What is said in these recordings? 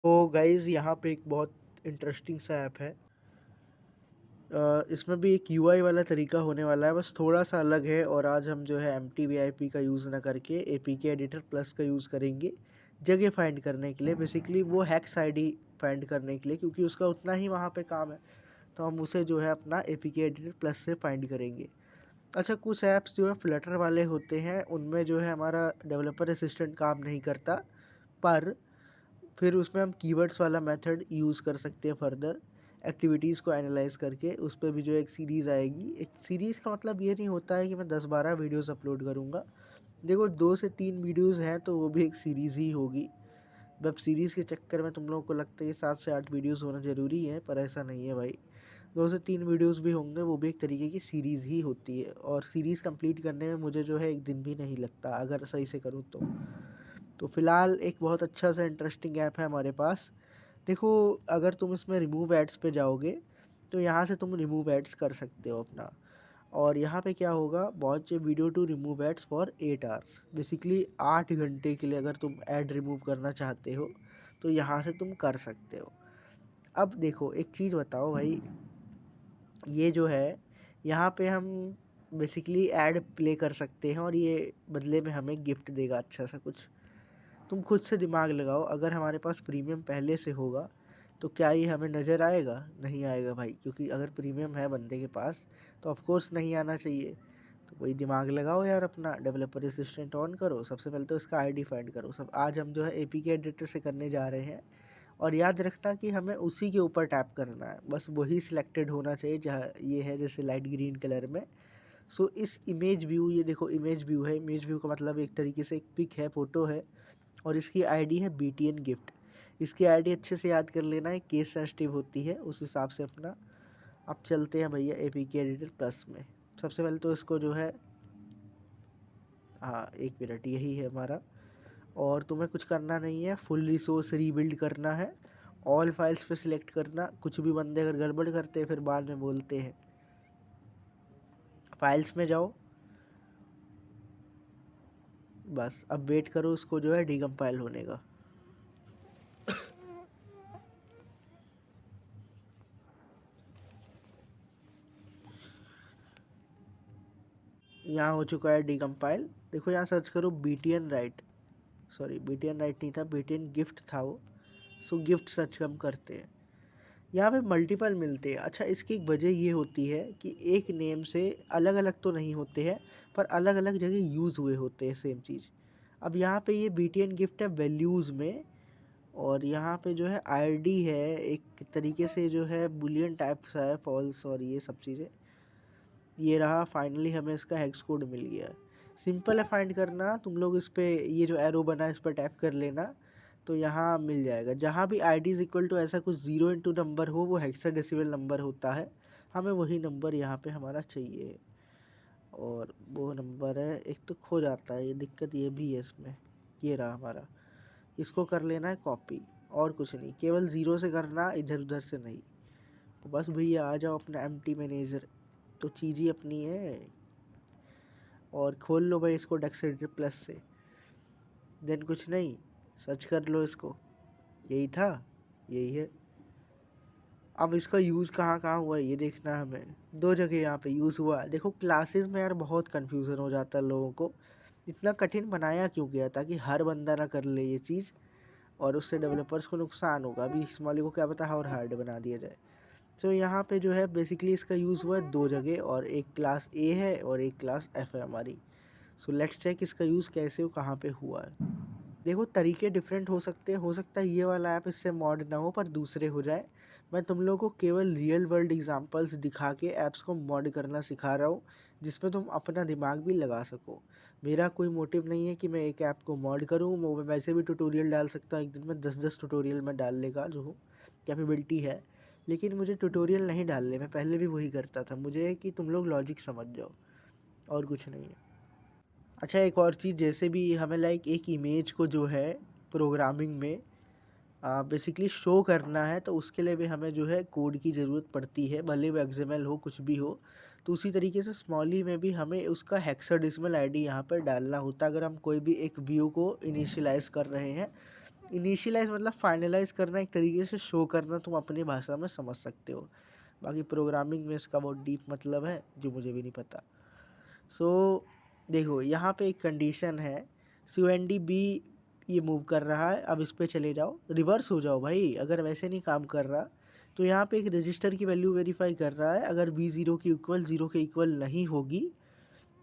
तो गाइज़ यहाँ पे एक बहुत इंटरेस्टिंग सा ऐप है। इसमें भी एक यूआई वाला तरीका होने वाला है, बस थोड़ा-सा अलग है और आज हम जो है एमटीवीआईपी का यूज़ ना करके एपीके एडिटर प्लस का यूज़ करेंगे, जगह फाइंड करने के लिए। बेसिकली वो हेक्स आईडी फाइंड करने के लिए, क्योंकि उसका उतना ही वहाँ पे काम है, तो हम उसे जो है अपना एपीके एडिटर प्लस से फाइंड करेंगे। अच्छा, कुछ ऐप्स जो है फ्लटर वाले होते हैं, उनमें जो है हमारा डेवलपर असिस्टेंट काम नहीं करता, पर फिर उसमें हम कीवर्ड्स वाला मेथड यूज़ कर सकते हैं फर्दर एक्टिविटीज़ को एनालाइज करके। उस पे भी जो एक सीरीज़ आएगी। एक सीरीज़ का मतलब ये नहीं होता है कि मैं 10-12 वीडियोस अपलोड करूँगा। देखो, 2 से 3 वीडियोस हैं तो वो भी एक सीरीज़ ही होगी। वेब सीरीज़ के चक्कर में तुम लोगों को लगता है कि 7 से 8 वीडियोस होना ज़रूरी है, पर ऐसा नहीं है भाई। 2 से 3 वीडियोस भी होंगे, वो भी एक तरीके की सीरीज़ ही होती है, और सीरीज़ कंप्लीट करने में मुझे जो है 1 दिन भी नहीं लगता, अगर सही से करूँ तो। तो फ़िलहाल एक बहुत अच्छा सा इंटरेस्टिंग ऐप है हमारे पास। देखो, अगर तुम इसमें रिमूव एड्स पे जाओगे, तो यहाँ से तुम रिमूव एड्स कर सकते हो अपना। और यहाँ पे क्या होगा, watch a video to remove ads for 8 hours. Basically 8 घंटे के लिए अगर तुम ऐड रिमूव करना चाहते हो, तो यहाँ से तुम कर सकते हो। अब देखो, एक चीज़ बताओ भाई, ये जो है, यहाँ पे हम बेसिकली ऐड प्ले कर सकते हैं और ये बदले में हमें गिफ्ट देगा अच्छा सा कुछ। तुम खुद से दिमाग लगाओ, अगर हमारे पास प्रीमियम पहले से होगा तो क्या ये हमें नज़र आएगा? नहीं आएगा भाई, क्योंकि अगर प्रीमियम है बंदे के पास तो ऑफ कोर्स नहीं आना चाहिए। तो वही दिमाग लगाओ यार, अपना डेवलपर असिस्टेंट ऑन करो, सबसे पहले तो इसका आईडी फाइंड करो। सब आज हम जो है एपीके एडिटर से करने जा रहे हैं, और याद रखना कि हमें उसी के ऊपर टैप करना है, बस वही सिलेक्टेड होना चाहिए जहाँ ये है, जैसे लाइट ग्रीन कलर में। सो इस इमेज व्यू, ये देखो इमेज व्यू है। इमेज व्यू का मतलब एक तरीके से एक पिक है, फ़ोटो है, और इसकी आईडी है बीटीएन गिफ्ट। इसकी आईडी अच्छे से याद कर लेना है, केस सेंसिटिव होती है, उस हिसाब से अपना। अब चलते हैं भैया एपीके एडिटर प्लस में। सबसे पहले तो इसको जो है, हाँ 1 मिनट, यही है हमारा। और तुम्हें कुछ करना नहीं है, फुल रिसोर्स रीबिल्ड करना है, ऑल फाइल्स पे सिलेक्ट करना। कुछ भी बंदे अगर गड़बड़ करते हैं फिर बाद में बोलते हैं। फाइल्स में जाओ, बस अब वेट करो उसको जो है डिकम्पाइल होने का। यहाँ हो चुका है डिकम्पाइल। देखो यहाँ सर्च करो BTN right, sorry BTN right नहीं था, बीटीएन गिफ्ट था वो। सो गिफ्ट सर्च हम करते हैं, यहाँ पे मल्टीपल मिलते हैं। अच्छा, इसकी एक वजह ये होती है कि एक नेम से अलग अलग तो नहीं होते हैं, पर अलग अलग जगह यूज़ हुए होते हैं सेम चीज़। अब यहाँ पे ये बीटीएन गिफ्ट है वैल्यूज़ में, और यहाँ पे जो है आईडी है, एक तरीके से जो है बुलियन टाइप सा है, फॉल्स और ये सब चीज़ें। ये रहा, फाइनली हमें इसका हेक्स कोड मिल गया। सिंपल है फाइंड करना, तुम लोग इस पे ये जो एरो बना है इस पर टैप कर लेना, तो यहाँ मिल जाएगा। जहाँ भी I D is equal to ऐसा कुछ 0 इंटू नंबर हो, वो हेक्साडेसिमल नंबर होता है। हमें वही नंबर यहाँ पे हमारा चाहिए, और वो नंबर है, एक तो खो जाता है, ये दिक्कत ये भी है इसमें। ये रहा हमारा, इसको कर लेना है कॉपी, और कुछ नहीं, केवल 0 से करना, इधर उधर से नहीं। तो बस भैया आ जाओ अपना एम्प्टी मैनेजर, तो चीज़ ही अपनी है। और खोल लो भाई इसको डेक्स एडिटर प्लस से, देन कुछ नहीं, सर्च कर लो इसको। यही था, यही है। अब इसका यूज़ कहाँ कहाँ हुआ है ये देखना है हमें। 2 जगह यहाँ पे यूज़ हुआ है। देखो, क्लासेस में यार बहुत कन्फ्यूज़न हो जाता है लोगों को। इतना कठिन बनाया क्यों गया, ताकि हर बंदा ना कर ले ये चीज़, और उससे डेवलपर्स को नुकसान होगा। अभी इस वाले को क्या पता और हार्ड बना दिया जाए। तो यहाँ पे जो है बेसिकली इसका यूज़ हुआ है 2 जगह, और एक क्लास ए है और एक क्लास एफ है हमारी। सो लेट्स चेक इसका यूज़ कैसे और कहाँ पे हुआ है। देखो, तरीके डिफरेंट हो सकते हैं, हो सकता है ये वाला ऐप इससे मॉड ना हो पर दूसरे हो जाए। मैं तुम लोगों को केवल रियल वर्ल्ड एग्जांपल्स दिखा के ऐप्स को मॉड करना सिखा रहा हूँ, जिसमें तुम अपना दिमाग भी लगा सको। मेरा कोई मोटिव नहीं है कि मैं एक ऐप को मॉड करूँ। मैं वैसे भी ट्यूटोरियल डाल सकता हूँ, एक दिन में 10-10 ट्यूटोरियल में डालने का जो कैपेबिलिटी है। लेकिन मुझे ट्यूटोरियल नहीं डालने, मैं पहले भी वही करता था। मुझे कि तुम लोग लॉजिक समझ जाओ, और कुछ नहीं है। अच्छा, एक और चीज़, जैसे भी हमें लाइक एक इमेज को जो है प्रोग्रामिंग में बेसिकली शो करना है, तो उसके लिए भी हमें जो है कोड की ज़रूरत पड़ती है, भले वो एक्सएमएल हो कुछ भी हो। तो उसी तरीके से स्मॉली में भी हमें उसका हेक्साडेसिमल आईडी यहाँ पर डालना होता है, अगर हम कोई भी एक व्यू को इनिशियलाइज कर रहे हैं। इनिशियलाइज मतलब फाइनलाइज करना, एक तरीके से शो करना, तुम अपनी भाषा में समझ सकते हो। बाकी प्रोग्रामिंग में इसका बहुत डीप मतलब है जो मुझे भी नहीं पता। सो देखो यहाँ पे एक कंडीशन है, COND-B ये मूव कर रहा है। अब इस पे चले जाओ, रिवर्स हो जाओ भाई, अगर वैसे नहीं काम कर रहा तो यहाँ पे एक रजिस्टर की वैल्यू वेरीफाई कर रहा है। अगर B 0 की इक्वल 0 के इक्वल नहीं होगी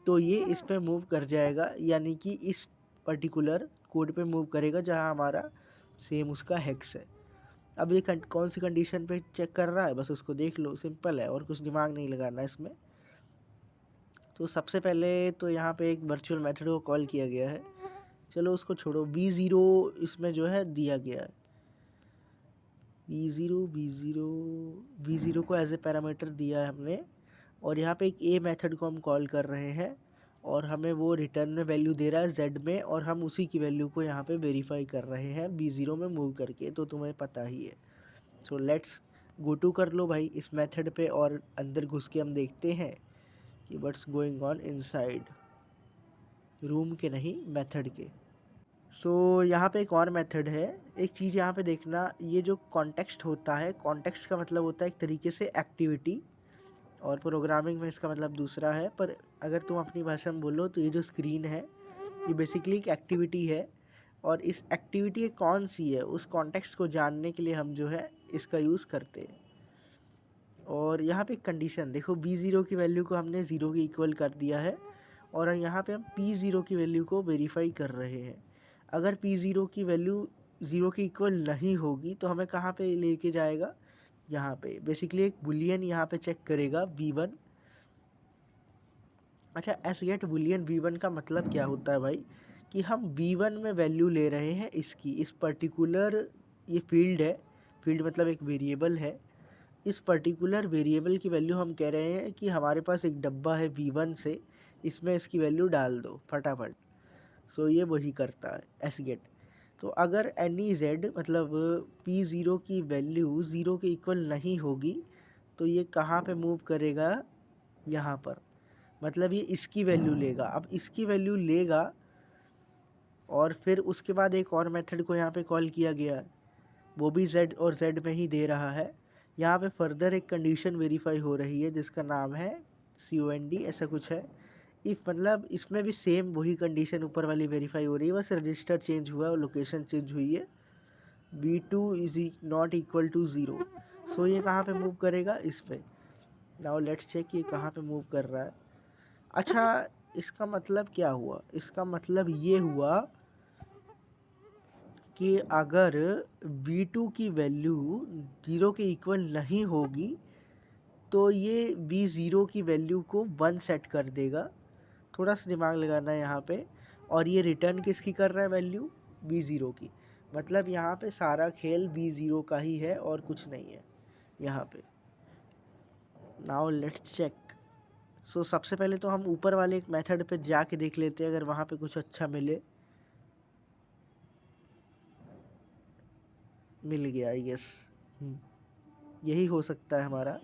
तो ये इस पे मूव कर जाएगा, यानी कि इस पर्टिकुलर कोड पे मूव करेगा जहाँ हमारा सेम उसका हेक्स है। अब ये कौन सी कंडीशन पे चेक कर रहा है, बस उसको देख लो, सिंपल है और कुछ दिमाग नहीं लगाना इसमें। तो सबसे पहले तो यहाँ पे एक वर्चुअल मेथड को कॉल किया गया है, चलो उसको छोड़ो। B 0 इसमें जो है दिया गया है, B 0 को एज ए पैरामीटर दिया है हमने, और यहाँ पे एक A मेथड को हम कॉल कर रहे हैं और हमें वो रिटर्न में वैल्यू दे रहा है Z में, और हम उसी की वैल्यू को यहाँ पे वेरीफाई कर रहे हैं B 0 में मूव करके, तो तुम्हें पता ही है। सो लेट्स गो टू कर लो भाई इस मेथड पे, और अंदर घुस के हम देखते हैं कि what's going on inside, room के नहीं मेथड के। सो यहाँ पे एक और मेथड है। एक चीज़ यहाँ पे देखना, ये जो कॉन्टेक्स्ट होता है, कॉन्टेक्स्ट का मतलब होता है एक तरीके से एक्टिविटी, और प्रोग्रामिंग में इसका मतलब दूसरा है, पर अगर तुम अपनी भाषा में बोलो तो ये जो स्क्रीन है ये बेसिकली एक एक्टिविटी है, और इस एक्टिविटी कौन सी है उस कॉन्टेक्स्ट को जानने के लिए हम जो है इसका यूज़ करते हैं। और यहाँ पे एक कंडीशन देखो, B 0 की वैल्यू को हमने 0 के इक्वल कर दिया है, और यहाँ पे हम P 0 की वैल्यू को वेरीफाई कर रहे हैं। अगर P 0 की वैल्यू 0 के इक्वल नहीं होगी तो हमें कहाँ पे लेके जाएगा, यहाँ पे बेसिकली एक बुलियन यहाँ पे चेक करेगा B1। अच्छा, एस गेट बुलियन B1 का मतलब क्या होता है भाई, कि हम B1 में वैल्यू ले रहे हैं इसकी, इस पर्टिकुलर, ये फील्ड है, फील्ड मतलब एक वेरिएबल है, इस पर्टिकुलर वेरिएबल की वैल्यू हम कह रहे हैं कि हमारे पास एक डब्बा है B1 से, इसमें इसकी वैल्यू डाल दो फटाफट। सो ये वही करता है एस गेट। तो अगर एनी जेड मतलब P 0 की वैल्यू 0 के इक्वल नहीं होगी तो ये कहाँ पे मूव करेगा, यहाँ पर, मतलब ये इसकी वैल्यू लेगा। अब इसकी वैल्यू लेगा और फिर उसके बाद एक और मेथड को यहाँ पे कॉल किया गया है, वो भी Z और Z में ही दे रहा है। यहाँ पे फर्दर एक कंडीशन वेरीफाई हो रही है जिसका नाम है COND, ऐसा कुछ है। इफ मतलब इसमें भी सेम वही कंडीशन ऊपर वाली वेरीफाई हो रही है, बस रजिस्टर चेंज हुआ और लोकेशन चेंज हुई है। B2 is not equal to 0। So ये कहाँ पे मूव करेगा, इस पे। नाउ लेट्स चेक ये कहाँ पे मूव कर रहा है। अच्छा, इसका मतलब क्या हुआ, इसका मतलब ये हुआ कि अगर B2 की वैल्यू 0 के इक्वल नहीं होगी तो ये B 0 की वैल्यू को 1 सेट कर देगा। थोड़ा सा दिमाग लगाना है यहाँ पे। और ये रिटर्न किसकी कर रहा है वैल्यू, B 0 की। मतलब यहाँ पे सारा खेल B 0 का ही है और कुछ नहीं है यहाँ पे। Now let's check. सो सबसे पहले तो हम ऊपर वाले एक मेथड पे जाके देख लेते हैं, अगर वहाँ पे कुछ अच्छा मिले। मिल गया आई गेस, यही हो सकता है हमारा।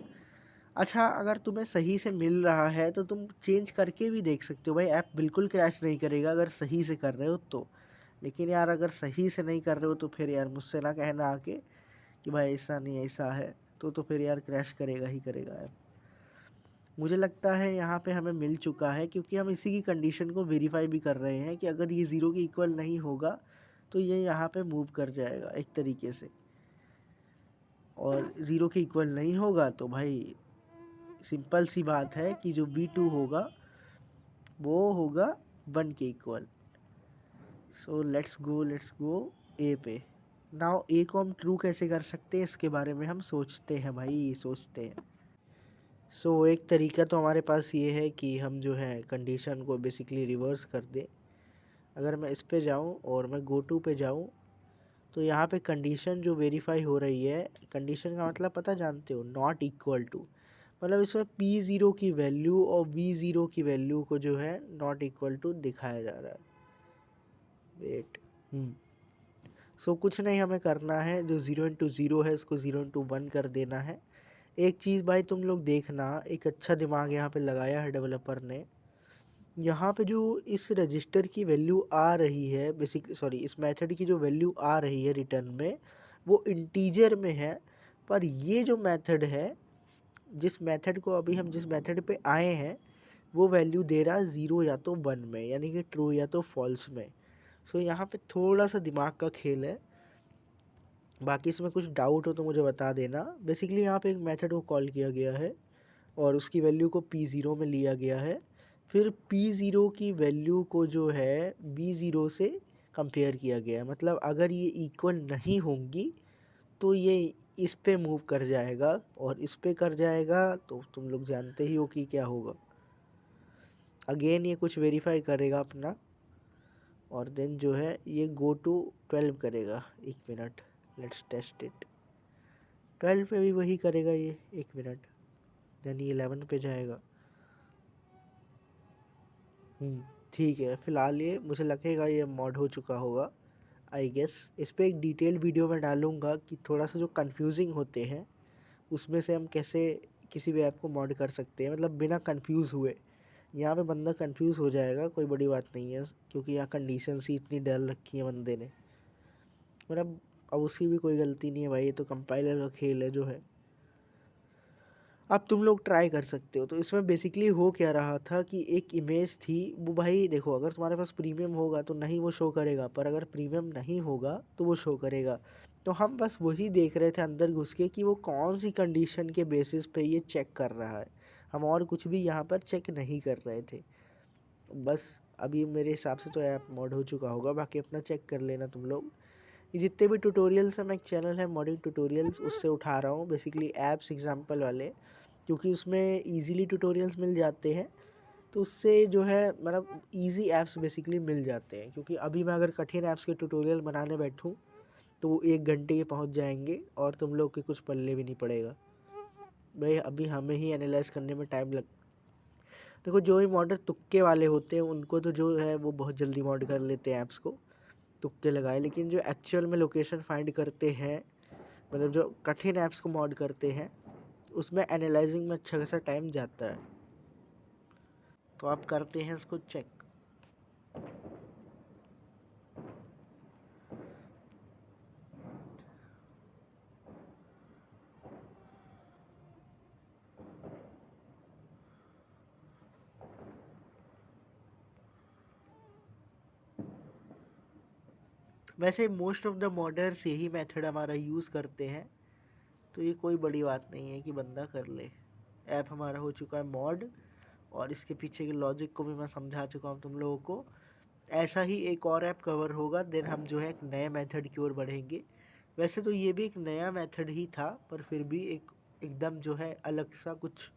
अच्छा, अगर तुम्हें सही से मिल रहा है तो तुम चेंज करके भी देख सकते हो भाई, ऐप बिल्कुल क्रैश नहीं करेगा अगर सही से कर रहे हो तो। लेकिन यार अगर सही से नहीं कर रहे हो तो फिर यार मुझसे ना कहना आके कि भाई ऐसा नहीं ऐसा है, तो फिर यार क्रैश करेगा ही करेगा ऐप। मुझे लगता है यहाँ पे हमें मिल चुका है, क्योंकि हम इसी की कंडीशन को वेरीफाई भी कर रहे हैं कि अगर ये 0 के इक्वल नहीं होगा तो ये यहाँ पे मूव कर जाएगा एक तरीके से, और 0 के इक्वल नहीं होगा तो भाई सिंपल सी बात है कि जो B2 होगा वो होगा 1 के इक्वल। सो लेट्स गो ए पे। नाउ ए को हम ट्रू कैसे कर सकते हैं इसके बारे में हम सोचते हैं भाई, सोचते हैं। सो एक तरीका तो हमारे पास ये है कि हम जो है कंडीशन को बेसिकली रिवर्स कर दें। अगर मैं इस पे जाऊं और मैं गो टू पे जाऊं तो यहाँ पे कंडीशन जो वेरीफाई हो रही है, कंडीशन का मतलब पता जानते हो, नॉट इक्वल टू, मतलब इसमें P 0 की वैल्यू और V 0 की वैल्यू को जो है नॉट इक्वल टू दिखाया जा रहा है। वेट, सो कुछ नहीं हमें करना है, जो 0 इंटू 0 है उसको 0 इंटू 1 कर देना है। एक चीज़ भाई तुम लोग देखना, एक अच्छा दिमाग यहाँ पे लगाया है डेवलपर ने। यहाँ पे जो इस रजिस्टर की वैल्यू आ रही है, इस मेथड की जो वैल्यू आ रही है रिटर्न में, वो इंटीजर में है। पर ये जो मेथड है, जिस मेथड को अभी हम जिस मेथड पे आए हैं, वो वैल्यू दे रहा है 0 या तो 1 में, यानी कि ट्रू या तो फॉल्स में। सो यहाँ पे थोड़ा सा दिमाग का खेल है। बाकी इसमें कुछ डाउट हो तो मुझे बता देना। बेसिकली यहाँ पे एक मेथड को कॉल किया गया है और उसकी वैल्यू को P0 में लिया गया है। फिर P0 की वैल्यू को जो है B0 से कंपेयर किया गया है। मतलब अगर ये इक्वल नहीं होंगी तो ये इस पे मूव कर जाएगा, और इस पे कर जाएगा तो तुम लोग जानते ही हो कि क्या होगा। अगेन ये कुछ वेरीफाई करेगा अपना, और देन जो है ये गो टू 12 करेगा। 1 मिनट, लेट्स टेस्ट इट। 12 पे भी वही करेगा ये। 1 मिनट, देन ये 11 पे जाएगा। ठीक है, फ़िलहाल ये मुझे लगेगा ये मॉड हो चुका होगा आई गेस। इस पे एक डिटेल वीडियो मैं डालूँगा कि थोड़ा सा जो कंफ्यूजिंग होते हैं उसमें से हम कैसे किसी भी ऐप को मॉड कर सकते हैं, मतलब बिना कंफ्यूज हुए। यहाँ पे बंदा कंफ्यूज हो जाएगा, कोई बड़ी बात नहीं है, क्योंकि यहाँ कंडीशंस ही इतनी डाल रखी है बंदे ने। मतलब अब उसकी भी कोई गलती नहीं है भाई, ये तो कंपाइलर का खेल है जो है। अब तुम लोग ट्राई कर सकते हो। तो इसमें बेसिकली हो क्या रहा था कि एक इमेज थी, वो भाई देखो, अगर तुम्हारे पास प्रीमियम होगा तो नहीं वो शो करेगा, पर अगर प्रीमियम नहीं होगा तो वो शो करेगा। तो हम बस वही देख रहे थे अंदर घुस के कि वो कौन सी कंडीशन के बेसिस पे ये चेक कर रहा है। हम और कुछ भी यहाँ पर चेक नहीं कर रहे थे। बस अभी मेरे हिसाब से तो ऐप मॉड हो चुका होगा, बाकी अपना चेक कर लेना तुम लोग। ये जितने भी ट्यूटोरियल्स हैं, मैं एक चैनल है मॉडिंग ट्यूटोरियल्स, उससे उठा रहा हूँ बेसिकली ऐप्स एग्जांपल वाले, क्योंकि उसमें इजीली ट्यूटोरियल्स मिल जाते हैं। तो उससे जो है मतलब इजी ऐप्स बेसिकली मिल जाते हैं, क्योंकि अभी मैं अगर कठिन ऐप्स के ट्यूटोरियल बनाने बैठूँ तो वो 1 घंटे के पहुँच जाएंगे और तुम लोग के कुछ पल्ले भी नहीं पड़ेगा भाई। अभी हमें ही एनालाइज करने में टाइम लग देखो, जो भी मॉडर तुक्के वाले होते हैं उनको तो जो है वो बहुत जल्दी मॉड कर लेते हैं ऐप्स को, तुक्के लगाए। लेकिन जो एक्चुअल में लोकेशन फाइंड करते हैं, मतलब जो कठिन ऐप्स को मॉड करते हैं, उसमें एनालाइजिंग में अच्छा खासा टाइम जाता है। तो आप करते हैं इसको चेक। वैसे मोस्ट ऑफ द मॉडर्स यही मेथड हमारा यूज़ करते हैं, तो ये कोई बड़ी बात नहीं है कि बंदा कर ले। ऐप हमारा हो चुका है मॉड, और इसके पीछे के लॉजिक को भी मैं समझा चुका हूँ तुम लोगों को। ऐसा ही एक और ऐप कवर होगा, देन हम जो है एक नए मेथड की ओर बढ़ेंगे। वैसे तो ये भी एक नया मेथड ही था, पर फिर भी एकदम जो है अलग सा कुछ,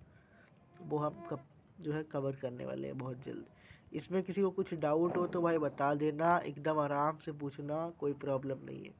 वो हम जो है कवर करने वाले हैं बहुत जल्द। इसमें किसी को कुछ डाउट हो तो भाई बता देना, एकदम आराम से पूछना, कोई प्रॉब्लम नहीं है।